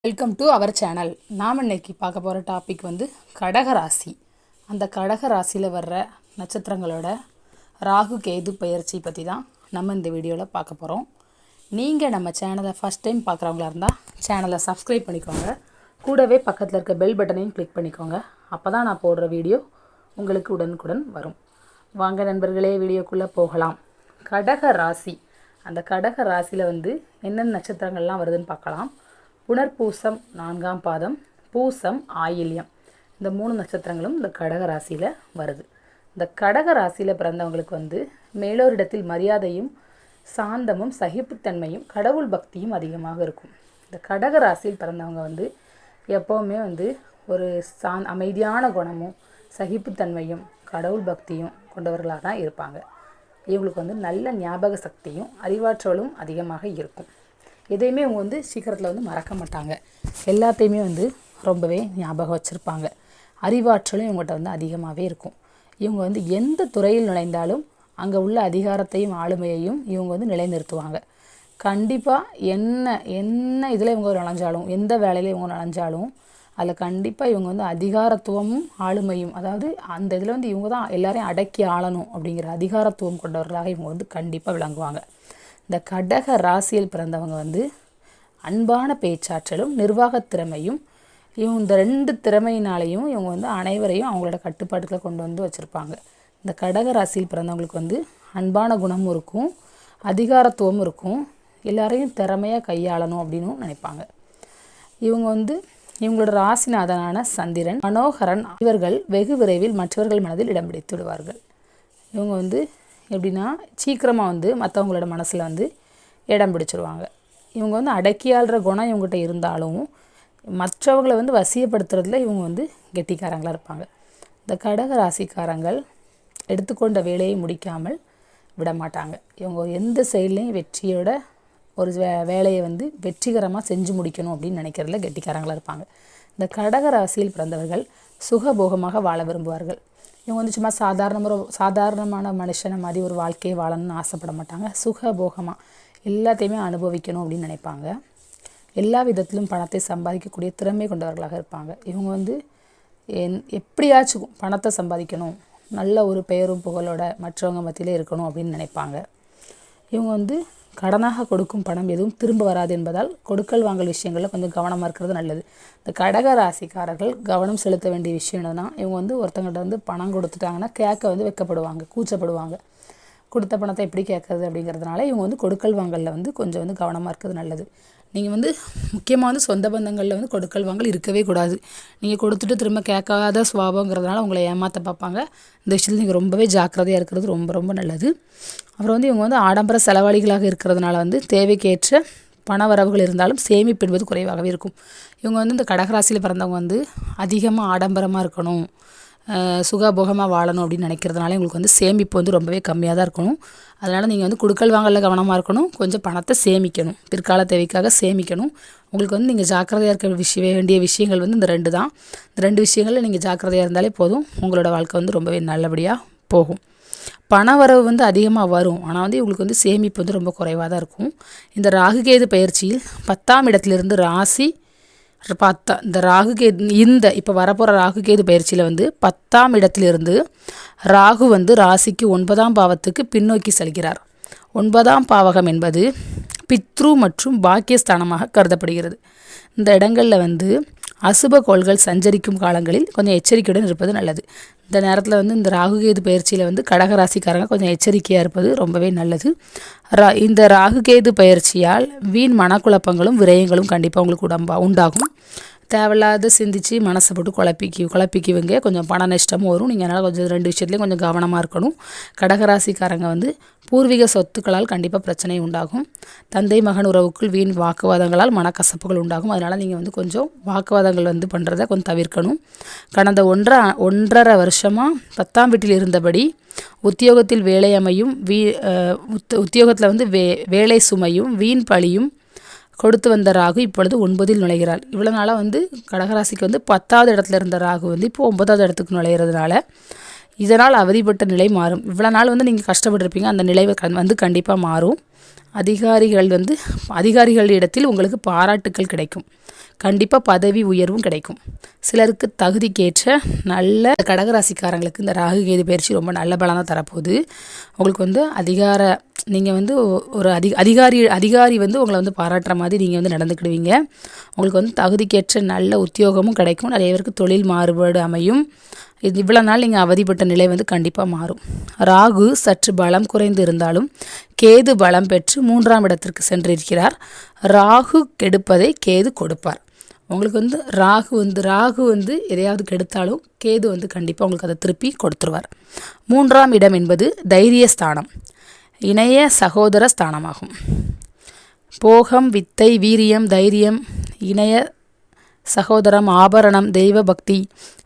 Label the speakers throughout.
Speaker 1: Welcome to our channel. நாம் இன்னைக்கு பார்க்க போகிற டாபிக் வந்து கடகராசி. அந்த கடகராசியில் வர்ற நட்சத்திரங்களோட ராகு கேது பயிற்சி பற்றி தான் நம்ம இந்த வீடியோவில் பார்க்க போகிறோம். நீங்கள் நம்ம சேனலை ஃபஸ்ட் டைம் பார்க்குறவங்களா இருந்தால் சேனலை சப்ஸ்கிரைப் பண்ணிக்கோங்க. கூடவே பக்கத்தில் இருக்க பெல் பட்டனையும் கிளிக் பண்ணிக்கோங்க. அப்போ தான் நான் போடுற வீடியோ உங்களுக்கு உடனுக்குடன் வரும். வாங்க நண்பர்களே, வீடியோக்குள்ளே போகலாம். கடகராசி, அந்த கடகராசியில் வந்து என்னென்ன நட்சத்திரங்கள்லாம் வருதுன்னு பார்க்கலாம். புனர்பூசம் 4ஆம் பாதம், பூசம், ஆயில்யம், இந்த 3 நட்சத்திரங்களும் இந்த கடகராசியில் வருது. இந்த கடகராசியில் பிறந்தவங்களுக்கு வந்து மேலோரிடத்தில் மரியாதையும் சாந்தமும் சகிப்புத்தன்மையும் கடவுள் பக்தியும் அதிகமாக இருக்கும். இந்த கடகராசியில் பிறந்தவங்க வந்து எப்போவுமே வந்து ஒரு அமைதியான குணமும் சகிப்புத்தன்மையும் கடவுள் பக்தியும் கொண்டவர்களாக தான் இருப்பாங்க. இவங்களுக்கு வந்து நல்ல ஞாபக சக்தியும் அறிவாற்றலும் அதிகமாக இருக்கும். எதையுமே இவங்க வந்து சீக்கிரத்தில் வந்து மறக்க மாட்டாங்க. எல்லாத்தையுமே வந்து ரொம்பவே ஞாபகம் வச்சுருப்பாங்க. அறிவாற்றலும் இவங்ககிட்ட வந்து அதிகமாகவே இருக்கும். இவங்க வந்து எந்த துறையில் நுழைந்தாலும் அங்கே உள்ள அதிகாரத்தையும் ஆளுமையையும் இவங்க வந்து நிலைநிறுத்துவாங்க. கண்டிப்பாக என்ன இதில் இவங்க நுழைஞ்சாலும், எந்த வேலையில் இவங்க நுழைஞ்சாலும் அதில் கண்டிப்பாக இவங்க வந்து அதிகாரத்துவமும் ஆளுமையும், அதாவது அந்த இதில் வந்து இவங்க தான் எல்லாரையும் அடக்கி ஆளணும் அப்படிங்கிற அதிகாரத்துவம் கொண்டவர்களாக இவங்க வந்து கண்டிப்பாக விளங்குவாங்க. இந்த கடக ராசியில் பிறந்தவங்க வந்து அன்பான பேச்சாற்றலும் நிர்வாகத் திறமையும், இவங்க இந்த 2 திறமையினாலையும் இவங்க வந்து அனைவரையும் அவங்களோட கட்டுப்பாட்டுக்குள்ள கொண்டு வந்து வச்சுருப்பாங்க. இந்த கடக ராசியில் பிறந்தவங்களுக்கு வந்து அன்பான குணமும் இருக்கும், அதிகாரத்துவமும் இருக்கும், எல்லாரையும் திறமையாக கையாளணும் அப்படின்னு நினைப்பாங்க. இவங்க வந்து இவங்களோட ராசிநாதனான சந்திரன், மனோகரன் இவர்கள் வெகு விரைவில் மற்றவர்கள் மனதில் இடம் பிடித்து விடுவார்கள். இவங்க வந்து எப்படின்னா சீக்கிரமாக வந்து மற்றவங்களோட மனசில் வந்து இடம் பிடிச்சிருவாங்க. இவங்க வந்து அடக்கியாளுற குணம் இவங்ககிட்ட இருந்தாலும் மற்றவங்களை வந்து வசியப்படுத்துறதுல இவங்க வந்து கெட்டிக்காரங்களாக இருப்பாங்க. இந்த கடக ராசிக்காரங்கள் எடுத்துக்கொண்ட வேலையை முடிக்காமல் விட மாட்டாங்க. இவங்க எந்த செயலையும் வெற்றியோட ஒரு வேலையை வந்து வெற்றிகரமாக செஞ்சு முடிக்கணும் அப்படின்னு நினைக்கிறதுல கெட்டிக்காரங்களாக இருப்பாங்க. இந்த கடக ராசியில் பிறந்தவர்கள் சுகபோகமாக வாழ விரும்புவார்கள். இவங்க வந்து சும்மா சாதாரணமான மனுஷனை மாதிரி ஒரு வாழ்க்கையை வாழணும்னு ஆசைப்பட மாட்டாங்க. சுகபோகமாக எல்லாத்தையுமே அனுபவிக்கணும் அப்படின்னு நினைப்பாங்க. எல்லா விதத்திலும் பணத்தை சம்பாதிக்கக்கூடிய திறமை கொண்டவர்களாக இருப்பாங்க. இவங்க வந்து எப்படியாச்சும் பணத்தை சம்பாதிக்கணும், நல்ல ஒரு பெயரும் புகழோட மற்றவங்க மத்தியிலே இருக்கணும் அப்படின்னு நினைப்பாங்க. இவங்க வந்து கடனாக கொடுக்கும் பணம் எதுவும் திரும்ப வராது என்பதால் கொடுக்கல் வாங்கல் விஷயங்களில் கொஞ்சம் கவனமாக இருக்கிறது நல்லது. இந்த கடக ராசிக்காரர்கள் கவனம் செலுத்த வேண்டிய விஷயம் என்னன்னா, இவங்க வந்து ஒருத்தங்கிட்ட வந்து பணம் கொடுத்துட்டாங்கன்னா கேட்க வந்து வெட்கப்படுவாங்க, கூச்சப்படுவாங்க. கொடுத்த பணத்தை எப்படி கேட்கறது அப்படிங்கிறதுனால இவங்க வந்து கொடுக்கல் வாங்கலில் வந்து கொஞ்சம் வந்து கவனமாக இருக்கிறது நல்லது. நீங்கள் வந்து முக்கியமாக வந்து சொந்த பந்தங்களில் வந்து கொடுக்கல் வாங்கல் இருக்கவே கூடாது. நீங்கள் கொடுத்துட்டு திரும்ப கேட்காத சுபாவங்கிறதுனால உங்களை ஏமாற்ற பார்ப்பாங்க. இந்த விஷயத்தில் நீங்கள் ரொம்பவே ஜாக்கிரதையாக இருக்கிறது ரொம்ப ரொம்ப நல்லது. அப்புறம் வந்து இவங்க வந்து ஆடம்பர செலவாளிகளாக இருக்கிறதுனால வந்து தேவைக்கேற்ற பண வரவுகள் இருந்தாலும் சேமிப்பு என்பது குறைவாகவே இருக்கும். இவங்க வந்து இந்த கடகராசியில் பிறந்தவங்க வந்து அதிகமாக ஆடம்பரமாக இருக்கணும், சுகபோகமாக வாழணும் அப்படின்னு நினைக்கிறதுனால உங்களுக்கு வந்து சேமிப்பு வந்து ரொம்பவே கம்மியாக தான் இருக்கணும். அதனால் நீங்கள் வந்து கொடுக்கல் வாங்கலில் கவனமாக இருக்கணும், கொஞ்சம் பணத்தை சேமிக்கணும், பிற்கால தேவைக்காக சேமிக்கணும். உங்களுக்கு வந்து நீங்கள் ஜாக்கிரதையாக இருக்க வேண்டிய விஷயங்கள் வந்து இந்த 2 தான். இந்த 2 விஷயங்களில் நீங்கள் ஜாக்கிரதையாக இருந்தாலே போதும், உங்களோட வாழ்க்கை வந்து ரொம்பவே நல்லபடியாக போகும். பண வரவு வந்து அதிகமாக வரும், ஆனால் வந்து இவங்களுக்கு வந்து சேமிப்பு வந்து ரொம்ப குறைவாக தான் இருக்கும். இந்த ராகுகேது பயிற்சியில் 10ஆம் இடத்திலிருந்து ராசி பார்த்தா இந்த ராகுகேது இப்போ வரப்போகிற ராகுகேது பயிற்சியில் வந்து 10ஆம் இடத்திலிருந்து ராகு வந்து ராசிக்கு 9ஆம் பாவத்துக்கு பின்னோக்கி செல்கிறார். 9ஆம் பாவகம் என்பது பித்ரு மற்றும் பாக்கியஸ்தானமாக கருதப்படுகிறது. இந்த இடங்களில் வந்து அசுப கோள்கள் சஞ்சரிக்கும் காலங்களில் கொஞ்சம் எச்சரிக்கையுடன் இருப்பது நல்லது. இந்த நேரத்தில் வந்து இந்த ராகுகேது பயிற்சியில் வந்து கடகராசிக்காரங்க கொஞ்சம் எச்சரிக்கையாக இருப்பது ரொம்பவே நல்லது. இந்த ராகுகேது பயிற்சியால் வீண் மனக்குழப்பங்களும் விரயங்களும் கண்டிப்பாக உங்களுக்கு உண்டாகும். தேவையில்லாத சிந்திச்சு மனசை போட்டு குழப்பிக்குவீங்க. கொஞ்சம் பண நஷ்டமும் வரும். நீங்கள் அதனால் கொஞ்சம் 2 விஷயத்துலேயும் கொஞ்சம் கவனமாக இருக்கணும். கடகராசிக்காரங்க வந்து பூர்வீக சொத்துக்களால் கண்டிப்பாக பிரச்சனை உண்டாகும். தந்தை மகன் உறவுக்குள் வீண் வாக்குவாதங்களால் மனக்கசப்புகள் உண்டாகும். அதனால் நீங்கள் வந்து கொஞ்சம் வாக்குவாதங்கள் வந்து பண்ணுறதை கொஞ்சம் தவிர்க்கணும். கடந்த 1.5 வருஷமாக 10ஆம் வீட்டில் இருந்தபடி உத்தியோகத்தில் வேலை அமையும், உத்தியோகத்தில் வந்து வேலை சுமையும் வீண் பழியும் கொடுத்து வந்த ராகு இப்பொழுது 9இல் நுழைகிறாள். இவ்வளோ நாளாக வந்து கடகராசிக்கு வந்து 10ஆவது இடத்துல இருந்த ராகு வந்து இப்போ 9ஆவது இடத்துக்கு நுழைகிறதுனால இதனால் அவதிப்பட்ட நிலை மாறும். இவ்வளோ நாள் வந்து நீங்கள் கஷ்டப்பட்டுருப்பீங்க, அந்த நிலை வந்து கண்டிப்பாக மாறும். அதிகாரிகளிடத்தில் உங்களுக்கு பாராட்டுக்கள் கிடைக்கும். கண்டிப்பாக பதவி உயர்வும் கிடைக்கும். சிலருக்கு தகுதிக்கேற்ற நல்ல கடகராசிக்காரங்களுக்கு இந்த ராகு கேது பயிற்சி ரொம்ப நல்ல பலனாக தரப்போகுது. உங்களுக்கு வந்து நீங்கள் வந்து ஒரு அதிகாரி வந்து உங்களை வந்து பாராட்டுற மாதிரி நீங்கள் வந்து நடந்துக்கிடுவீங்க. உங்களுக்கு வந்து தகுதிக்கேற்ற நல்ல உத்தியோகமும் கிடைக்கும். நிறைய பேருக்கு தொழில் மாறுபாடு அமையும். இவ்வளோ நாள் நீங்கள் அவதிப்பட்ட நிலை வந்து கண்டிப்பாக மாறும். ராகு சற்று பலம் குறைந்து இருந்தாலும் கேது பலம் பெற்று 3ஆம் இடத்திற்கு சென்றிருக்கிறார். ராகு கெடுப்பதை கேது கொடுப்பார். உங்களுக்கு வந்து ராகு வந்து எதையாவது கெடுத்தாலும் கேது வந்து கண்டிப்பாக உங்களுக்கு அதை திருப்பி கொடுத்துருவார். 3ஆம் இடம் என்பது தைரிய ஸ்தானம், இணைய சகோதர ஸ்தானமாகும். போகம், வித்தை, வீரியம், தைரியம், இணைய சகோதரம், ஆபரணம், தெய்வ பக்தி,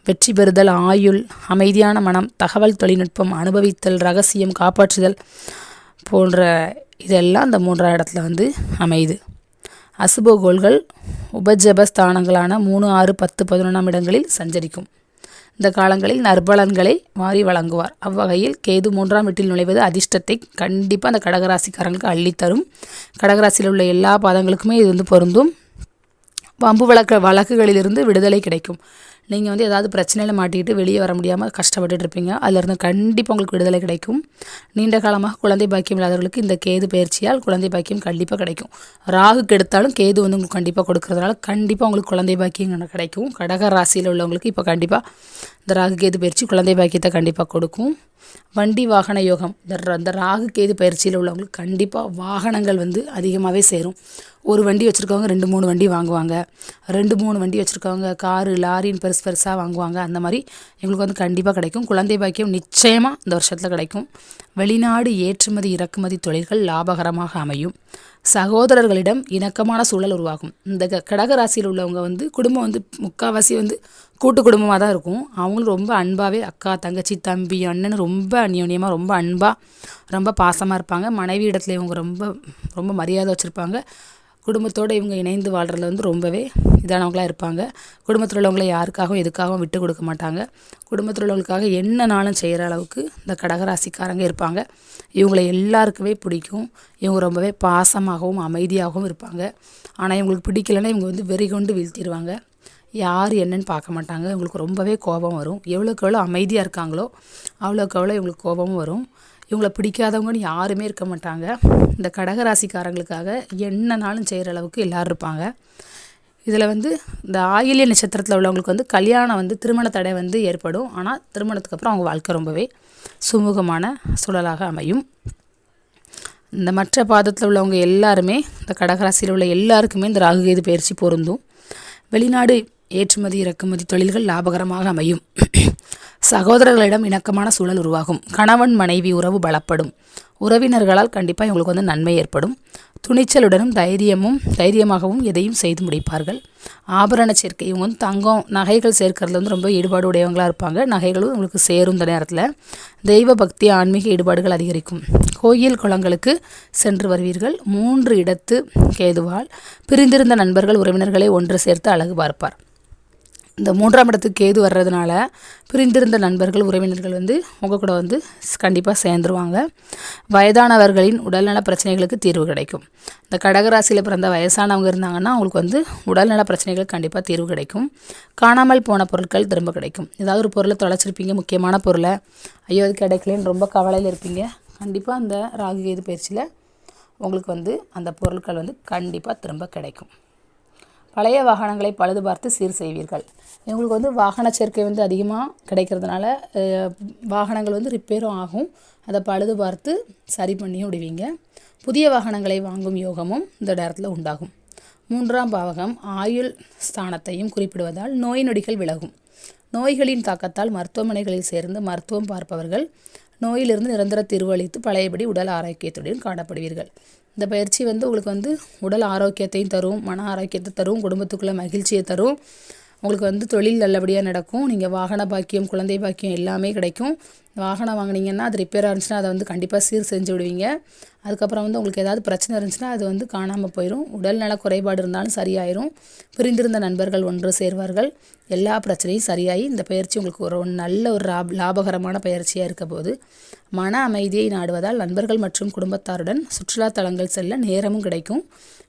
Speaker 1: வெற்றி பெறுதல், ஆயுள், அமைதியான மனம், தகவல் தொழில்நுட்பம், அனுபவித்தல், ரகசியம், காப்பாற்றுதல் போன்ற இதெல்லாம் இந்த 3ஆம் இடத்துல வந்து அமையுது. அசுபகோள்கள் உபஜபஸ்தானங்களான 3, 6, 10, 11ஆம் இடங்களில் சஞ்சரிக்கும். இந்த காலங்களில் நற்பலன்களை வாரி வழங்குவார். அவ்வகையில் கேது 3ஆம் வீட்டில் நுழைவது அதிர்ஷ்டத்தை கண்டிப்பாக அந்த கடகராசிக்காரங்களுக்கு அள்ளித்தரும். கடகராசியில் உள்ள எல்லா பாதங்களுக்குமே இது வந்து பொருந்தும். வம்பு வழக்குகளிலிருந்து விடுதலை கிடைக்கும். நீங்கள் வந்து ஏதாவது பிரச்சனையில் மாட்டிக்கிட்டு வெளியே வர முடியாமல் கஷ்டப்பட்டுட்டு இருப்பீங்க. அதிலிருந்து கண்டிப்பாக உங்களுக்கு விடுதலை கிடைக்கும். நீண்ட காலமாக குழந்தை பாக்கியம் இல்லாதவர்களுக்கு இந்த கேது பயிற்சியால் குழந்தை பாக்கியம் கண்டிப்பாக கிடைக்கும். ராகு கெடுத்தாலும் கேது வந்து உங்களுக்கு கண்டிப்பாக கொடுக்கறதுனால கண்டிப்பாக உங்களுக்கு குழந்தை பாக்கியம் கிடைக்கும். கடக ராசியில் உள்ளவங்களுக்கு இப்போ கண்டிப்பாக இந்த ராகு கேது பயிற்சி குழந்தை பாக்கியத்தை கண்டிப்பாக கொடுக்கும். வண்டி வாகன யோகம், இந்த ராகு கேது பயிற்சியில் உள்ளவங்களுக்கு கண்டிப்பாக வாகனங்கள் வந்து அதிகமாகவே சேரும். ஒரு வண்டி வச்சுருக்கவங்க 2-3 வண்டி வாங்குவாங்க. 2-3 வண்டி வச்சுருக்கவங்க காரு லாரின்னு பெருசாக வாங்குவாங்க. அந்த மாதிரி எங்களுக்கு வந்து கண்டிப்பாக கிடைக்கும். குழந்தை பாக்கியம் நிச்சயமாக இந்த வருஷத்தில் கிடைக்கும். வெளிநாடு ஏற்றுமதி இறக்குமதி தொழில்கள் லாபகரமாக அமையும். சகோதரர்களிடம் இணக்கமான சூழல் உருவாகும். இந்த கடகராசியில் உள்ளவங்க வந்து குடும்பம் வந்து முக்கால்வாசி வந்து கூட்டு குடும்பமாக தான் இருக்கும். அவங்களும் ரொம்ப அன்பாகவே அக்கா, தங்கச்சி, தம்பி, அண்ணன் ரொம்ப அந்யோன்யமாக ரொம்ப அன்பாக ரொம்ப பாசமாக இருப்பாங்க. மனைவி இடத்துல இவங்க ரொம்ப ரொம்ப மரியாதை வச்சுருப்பாங்க. குடும்பத்தோடு இவங்க இணைந்து வாழ்கிறதுல வந்து ரொம்பவே இதானவங்களாக இருப்பாங்க. குடும்பத்தில் உள்ளவங்களை யாருக்காகவும் எதுக்காகவும் விட்டு கொடுக்க மாட்டாங்க. குடும்பத்தில் உள்ளவங்களுக்காக என்னனாலும் செய்கிற அளவுக்கு இந்த கடகராசிக்காரங்க இருப்பாங்க. இவங்களை எல்லாருக்குமே பிடிக்கும். இவங்க ரொம்பவே பாசமாகவும் அமைதியாகவும் இருப்பாங்க. ஆனால் இவங்களுக்கு பிடிக்கலைன்னா இவங்க வந்து வெறி கொண்டு வீழ்த்திடுவாங்க. யார் என்னன்னு பார்க்க மாட்டாங்க. இவங்களுக்கு ரொம்பவே கோபம் வரும். எவ்வளோக்கு எவ்வளோ அமைதியாக இருக்காங்களோ அவ்வளோக்கு எவ்வளோ இவங்களுக்கு கோபமும் வரும். இவங்களை பிடிக்காதவங்கன்னு யாருமே இருக்க மாட்டாங்க. இந்த கடகராசிக்காரங்களுக்காக என்னனாலும் செய்கிற அளவுக்கு எல்லோரும் இருப்பாங்க. இதில் வந்து இந்த ஆயில்ய நட்சத்திரத்தில் உள்ளவங்களுக்கு வந்து கல்யாணம் வந்து திருமண தடை வந்து ஏற்படும். ஆனால் திருமணத்துக்கு அப்புறம் அவங்க வாழ்க்கை ரொம்பவே சுமூகமான சூழலாக அமையும். இந்த மற்ற பாதத்தில் உள்ளவங்க எல்லாருமே இந்த கடகராசியில் உள்ள எல்லாருக்குமே இந்த ராகு கேது பயிற்சி பொருந்தும். வெளிநாடு ஏற்றுமதி இறக்குமதி தொழில்கள் லாபகரமாக அமையும். சகோதரர்களிடம் இணக்கமான சூழல் உருவாகும். கணவன் மனைவி உறவு பலப்படும். உறவினர்களால் கண்டிப்பாக இவங்களுக்கு வந்து நன்மை ஏற்படும். துணிச்சலுடனும் தைரியமாகவும் எதையும் செய்து முடிப்பார்கள். ஆபரண சேர்க்கை, இவங்க வந்து தங்கம் நகைகள் சேர்க்கறதுல வந்து ரொம்ப ஈடுபாடு உடையவங்களாக இருப்பாங்க. நகைகளும் உங்களுக்கு சேரும். இந்த நேரத்தில் தெய்வ பக்தி ஆன்மீக ஈடுபாடுகள் அதிகரிக்கும். கோயில் குளங்களுக்கு சென்று வருவீர்கள். 3 இடத்து கேதுவால் பிரிந்திருந்த நண்பர்கள் உறவினர்களை ஒன்று சேர்த்து அழகு பார்ப்பார். இந்த 3ஆம் இடத்துக்கு கேது வர்றதுனால பிரிந்திருந்த நண்பர்கள் உறவினர்கள் வந்து உங்கள் கூட வந்து கண்டிப்பாக சேர்ந்துருவாங்க. வயதானவர்களின் உடல்நல பிரச்சனைகளுக்கு தீர்வு கிடைக்கும். இந்த கடகராசியில் பிறந்த வயசானவங்க இருந்தாங்கன்னா அவங்களுக்கு வந்து உடல்நல பிரச்சனைகளுக்கு கண்டிப்பாக தீர்வு கிடைக்கும். காணாமல் போன பொருட்கள் திரும்ப கிடைக்கும். ஏதாவது ஒரு பொருளை தொலைச்சிருப்பீங்க, முக்கியமான பொருளை, ஐயோ அது கிடைக்கலன்னு ரொம்ப கவலையில் இருப்பீங்க. கண்டிப்பாக அந்த ராகு கேது பயிற்சியில் உங்களுக்கு வந்து அந்த பொருட்கள் வந்து கண்டிப்பாக திரும்ப கிடைக்கும். பழைய வாகனங்களை பழுது பார்த்து சீர் செய்வீர்கள். இவங்களுக்கு வந்து வாகன சேர்க்கை வந்து அதிகமாக கிடைக்கிறதுனால வாகனங்கள் வந்து ரிப்பேரும் ஆகும். அதை பழுது பார்த்து சரி பண்ணியும் விடுவீங்க. புதிய வாகனங்களை வாங்கும் யோகமும் இந்த நேரத்தில் உண்டாகும். 3ஆம் பாவகம் ஆயுள் ஸ்தானத்தையும் குறிப்பிடுவதால் நோய் நொடிகள் விலகும். நோய்களின் தாக்கத்தால் மருத்துவமனைகளில் சேர்ந்து மருத்துவம் பார்ப்பவர்கள் நோயிலிருந்து நிரந்தர தீர்வு அளித்து பழையபடி உடல் ஆரோக்கியத்துடன் காணப்படுவீர்கள். இந்த பயிற்சி வந்து உங்களுக்கு வந்து உடல் ஆரோக்கியத்தையும் தரும், மன ஆரோக்கியத்தை தரும், குடும்பத்துக்குள்ளே மகிழ்ச்சியை தரும். உங்களுக்கு வந்து தொழில் நல்லபடியாக நடக்கும். நீங்கள் வாகன பாக்கியம், குழந்தை பாக்கியம் எல்லாமே கிடைக்கும். வாகனம் வாங்கினீங்கன்னா அது ரிப்பேராக இருந்துச்சுன்னா அதை வந்து கண்டிப்பாக சீர் செஞ்சு விடுவீங்க. அதுக்கப்புறம் வந்து உங்களுக்கு ஏதாவது பிரச்சனை இருந்துச்சுன்னா அது வந்து காணாமல் போயிடும். உடல்நல குறைபாடு இருந்தாலும் சரியாயிரும். பிரிந்திருந்த நண்பர்கள் ஒன்று சேர்வார்கள். எல்லா பிரச்சனையும் சரியாகி இந்த பயிற்சி உங்களுக்கு ஒரு நல்ல ஒரு லாபகரமான பயிற்சியாக இருக்க போது. மன அமைதியை நாடுவதால் நண்பர்கள் மற்றும் குடும்பத்தாருடன் சுற்றுலா தலங்கள் செல்ல நேரமும் கிடைக்கும்.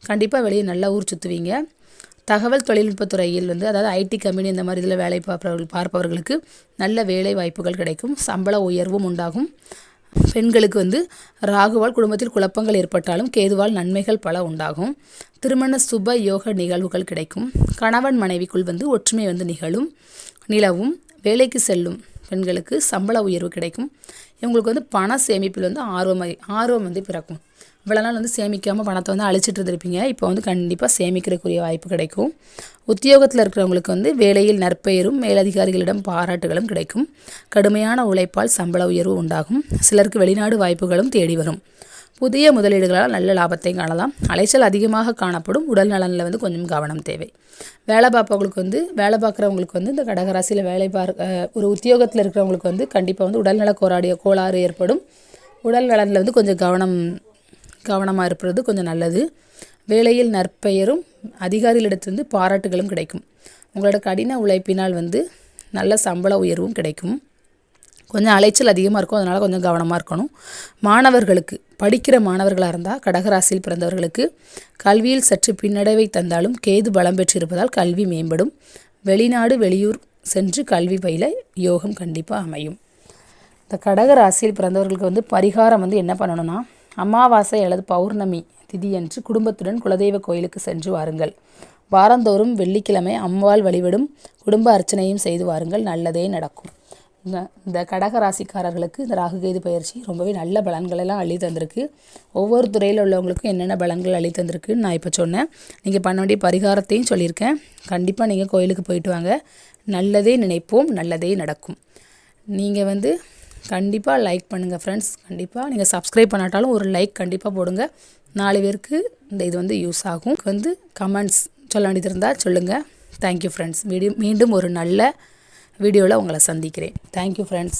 Speaker 1: கண்டிப்பாக வெளியே நல்லா ஊர் சுற்றுவீங்க. தகவல் தொழில்நுட்பத் துறையில் வந்து அதாவது ஐடி கம்பெனி இந்த மாதிரி இதில் வேலை பார்ப்பவர்களுக்கு நல்ல வேலை வாய்ப்புகள் கிடைக்கும். சம்பள உயர்வும் உண்டாகும். பெண்களுக்கு வந்து ராகுவால் குடும்பத்தில் குழப்பங்கள் ஏற்பட்டாலும் கேதுவால் நன்மைகள் பல உண்டாகும். திருமண சுப யோக நிகழ்வுகள் கிடைக்கும். கணவன் மனைவிக்குள் வந்து ஒற்றுமை வந்து நிலவும். வேலைக்கு செல்லும் பெண்களுக்கு சம்பள உயர்வு கிடைக்கும். இவங்களுக்கு வந்து பண சேமிப்பில் வந்து ஆர்வம் வந்து பிறக்கும். இவ்வளோ நாள் வந்து சேமிக்காமல் பணத்தை வந்து அழிச்சிட்டு இருந்திருப்பீங்க. இப்போ வந்து கண்டிப்பாக சேமிக்கிறதுக்குரிய வாய்ப்பு கிடைக்கும். உத்தியோகத்தில் இருக்கிறவங்களுக்கு வந்து வேலையில் நற்பெயரும் மேலதிகாரிகளிடம் பாராட்டுகளும் கிடைக்கும். கடுமையான உழைப்பால் சம்பள உயர்வு உண்டாகும். சிலருக்கு வெளிநாடு வாய்ப்புகளும் தேடி வரும். புதிய முதலீடுகளால் நல்ல லாபத்தை காணலாம். அலைச்சல் அதிகமாக காணப்படும். உடல் நலனில் வந்து கொஞ்சம் கவனம் தேவை. வேலை பார்க்குறவங்களுக்கு வந்து இந்த கடகராசியில் ஒரு உத்தியோகத்தில் இருக்கிறவங்களுக்கு வந்து கண்டிப்பாக வந்து உடல்நல கோளாறு ஏற்படும். உடல் நலனில் வந்து கொஞ்சம் கவனமாக இருப்பது கொஞ்சம் நல்லது. வேலையில் நற்பெயரும் அதிகாரிகளிடத்திலிருந்து பாராட்டுகளும் கிடைக்கும். உங்களோட கடின உழைப்பினால் வந்து நல்ல சம்பள உயர்வும் கிடைக்கும். கொஞ்சம் அலைச்சல் அதிகமாக இருக்கும். அதனால் கொஞ்சம் கவனமாக இருக்கணும். மாணவர்களுக்கு படிக்கிற மாணவர்களாக இருந்தால் கடகராசியில் பிறந்தவர்களுக்கு கல்வியில் சற்று பின்னடைவை தந்தாலும் கேது பலம் பெற்றிருப்பதால் கல்வி மேம்படும். வெளிநாடு வெளியூர் சென்று கல்வி பயில யோகம் கண்டிப்பாக அமையும். இந்த கடகராசியில் பிறந்தவர்களுக்கு வந்து பரிகாரம் வந்து என்ன பண்ணணும்னா, அமாவாசை அல்லது பௌர்ணமி திதியன்று குடும்பத்துடன் குலதெய்வ கோயிலுக்கு சென்று வாருங்கள். வாரந்தோறும் வெள்ளிக்கிழமை அம்பாள் வழிபடும் குடும்ப அர்ச்சனையும் செய்து வாருங்கள். நல்லதே நடக்கும். இந்த கடகராசிக்காரர்களுக்கு இந்த ராகுகேது பயிற்சி ரொம்பவே நல்ல பலன்களெல்லாம் அள்ளி தந்திருக்கு. ஒவ்வொரு துறையில் உள்ளவங்களுக்கும் என்னென்ன பலன்கள் அள்ளி தந்திருக்குன்னு நான் இப்போ சொன்னேன். நீங்கள் பண்ண வேண்டிய பரிகாரத்தையும் சொல்லியிருக்கேன். கண்டிப்பாக நீங்கள் கோயிலுக்கு போயிட்டு வாங்க. நல்லதே நினைப்போம், நல்லதே நடக்கும். நீங்கள் வந்து கண்டிப்பாக லைக் பண்ணுங்கள் ஃப்ரெண்ட்ஸ். கண்டிப்பாக நீங்கள் சப்ஸ்கிரைப் பண்ணாட்டாலும் ஒரு லைக் கண்டிப்பாக போடுங்க. 4 பேருக்கு இது வந்து யூஸ் ஆகும். வந்து கமெண்ட்ஸ் சொல்ல வேண்டியது இருந்தால் சொல்லுங்கள். Thank you friends. மீண்டும் ஒரு நல்ல வீடியோவில் உங்களை சந்திக்கிறேன். Thank you friends.